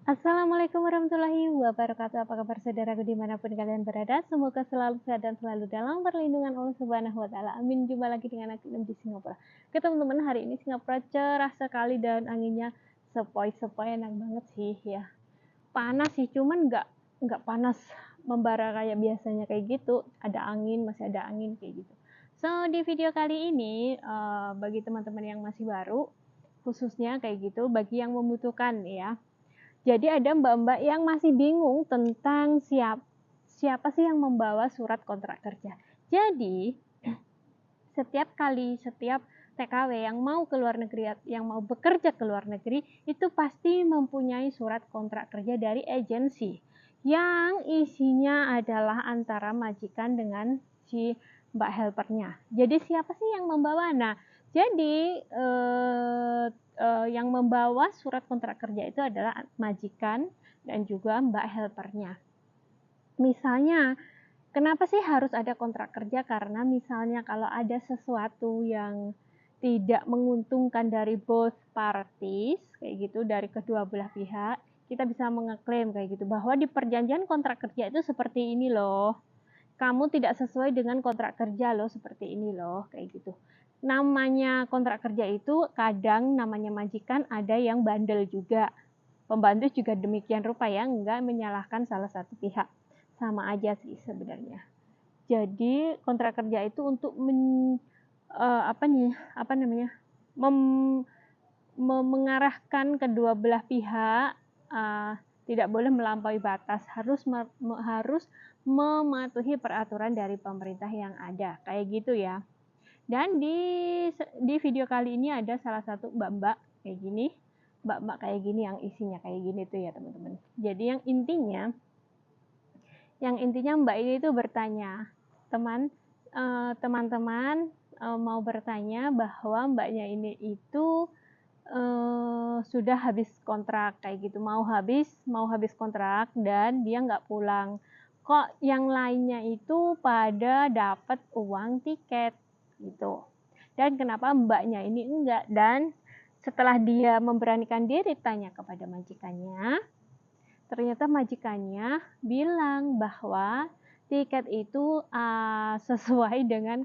Assalamualaikum warahmatullahi wabarakatuh. Apa kabar saudaraku dimanapun kalian berada? Semoga selalu sehat dan selalu dalam perlindungan Allah Subhanahu Wa Taala. Amin. Jumpa lagi dengan aku di Singapura. Oke teman-teman, hari ini Singapura cerah sekali dan anginnya sepoi-sepoi, enak banget sih ya. Panas sih, cuman nggak panas membara kayak biasanya kayak gitu. Ada angin, masih ada angin kayak gitu. So di video kali ini bagi teman-teman yang masih baru, khususnya kayak gitu, bagi yang membutuhkan ya. Jadi ada mbak-mbak yang masih bingung tentang siapa sih yang membawa surat kontrak kerja. Jadi setiap TKW yang mau ke luar negeri, yang mau bekerja ke luar negeri, itu pasti mempunyai surat kontrak kerja dari agensi yang isinya adalah antara majikan dengan si mbak helpernya. Jadi siapa sih yang membawa? Nah, jadi yang membawa surat kontrak kerja itu adalah majikan dan juga mbak helpernya. Misalnya, kenapa sih harus ada kontrak kerja? Karena misalnya kalau ada sesuatu yang tidak menguntungkan dari both parties, kayak gitu, dari kedua belah pihak, kita bisa mengeklaim kayak gitu, bahwa di perjanjian kontrak kerja itu seperti ini loh. Kamu tidak sesuai dengan kontrak kerja loh, seperti ini loh, kayak gitu. Namanya kontrak kerja itu kadang namanya majikan, ada yang bandel juga. Pembantu juga demikian rupa ya, enggak menyalahkan salah satu pihak. Sama aja sih sebenarnya. Jadi kontrak kerja itu untuk mengarahkan kedua belah pihak, tidak boleh melampaui batas, harus mematuhi peraturan dari pemerintah yang ada, kayak gitu ya. Dan di video kali ini ada salah satu mbak-mbak kayak gini, mbak-mbak kayak gini yang isinya kayak gini tuh ya teman-teman. Jadi yang intinya mbak ini tuh bertanya, teman-teman mau bertanya bahwa mbaknya ini itu sudah habis kontrak kayak gitu, mau habis kontrak dan dia nggak pulang. Kok yang lainnya itu pada dapat uang tiket gitu. Dan kenapa mbaknya ini enggak? Dan setelah dia memberanikan diri tanya kepada majikannya, ternyata majikannya bilang bahwa tiket itu sesuai dengan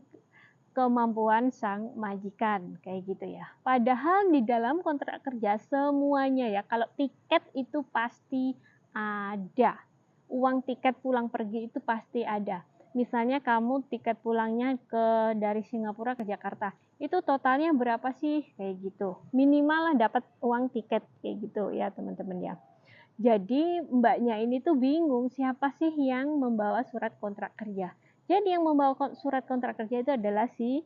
kemampuan sang majikan, kayak gitu ya. Padahal di dalam kontrak kerja semuanya ya, kalau tiket itu pasti ada. Uang tiket pulang pergi itu pasti ada. Misalnya kamu tiket pulangnya dari Singapura ke Jakarta, itu totalnya berapa sih? Kayak gitu. Minimal lah dapat uang tiket kayak gitu ya, teman-teman ya. Jadi mbaknya ini tuh bingung siapa sih yang membawa surat kontrak kerja. Jadi yang membawa surat kontrak kerja itu adalah si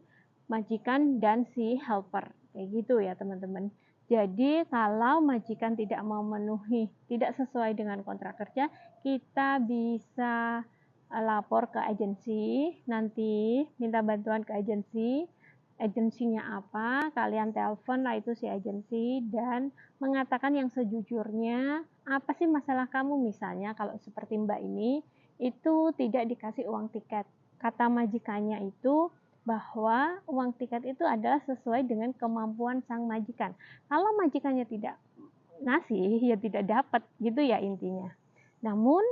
majikan dan si helper. Kayak gitu ya teman-teman. Jadi kalau majikan tidak memenuhi, tidak sesuai dengan kontrak kerja, kita bisa lapor ke agensi, nanti minta bantuan ke agensi. Agensinya apa, kalian telepon lah itu si agensi dan mengatakan yang sejujurnya, apa sih masalah kamu. Misalnya kalau seperti mbak ini, itu tidak dikasih uang tiket. Kata majikannya itu bahwa uang tiket itu adalah sesuai dengan kemampuan sang majikan. Kalau majikannya tidak ngasih, ya tidak dapat, gitu ya intinya. Namun,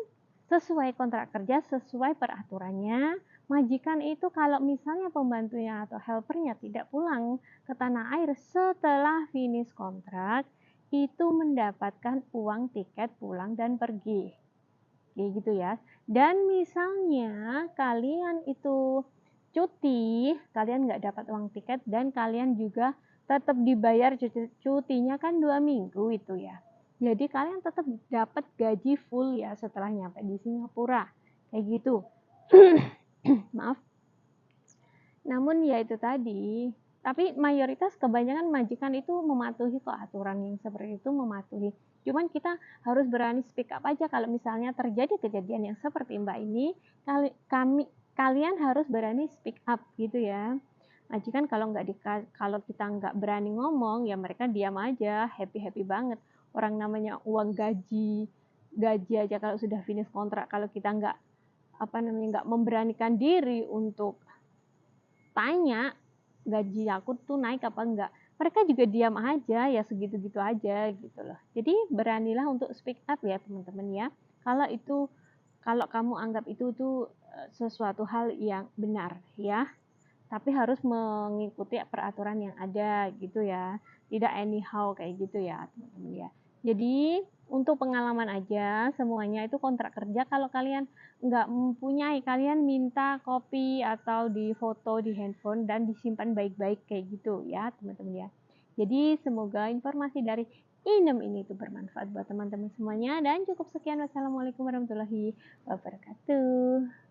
sesuai kontrak kerja, sesuai peraturannya, majikan itu kalau misalnya pembantunya atau helpernya tidak pulang ke tanah air setelah finish kontrak, itu mendapatkan uang tiket pulang dan pergi. Kayak gitu ya. Dan misalnya kalian itu cuti, kalian nggak dapat uang tiket dan kalian juga tetap dibayar cutinya kan 2 minggu itu ya. Jadi kalian tetap dapat gaji full ya setelah nyampe di Singapura. Kayak gitu. Maaf. Namun ya itu tadi, tapi mayoritas kebanyakan majikan itu mematuhi kok aturan yang seperti itu, mematuhi. Cuman kita harus berani speak up aja kalau misalnya terjadi kejadian yang seperti Mbak ini, kalian harus berani speak up gitu ya. Majikan kalau kita nggak berani ngomong ya mereka diam aja, happy banget. Orang namanya uang gaji aja kalau sudah finish kontrak, kalau kita nggak memberanikan diri untuk tanya gaji aku tuh naik apa enggak, mereka juga diam aja, ya segitu-gitu aja gitu loh. Jadi beranilah untuk speak up ya teman-teman ya. Kalau kamu anggap itu tuh sesuatu hal yang benar ya, tapi harus mengikuti peraturan yang ada gitu ya, tidak anyhow kayak gitu ya teman-teman ya. Jadi untuk pengalaman aja, semuanya itu kontrak kerja. Kalau kalian nggak mempunyai, kalian minta copy atau di foto di handphone dan disimpan baik-baik kayak gitu ya teman-teman ya. Jadi semoga informasi dari Inem ini itu bermanfaat buat teman-teman semuanya, dan cukup sekian. Wassalamualaikum warahmatullahi wabarakatuh.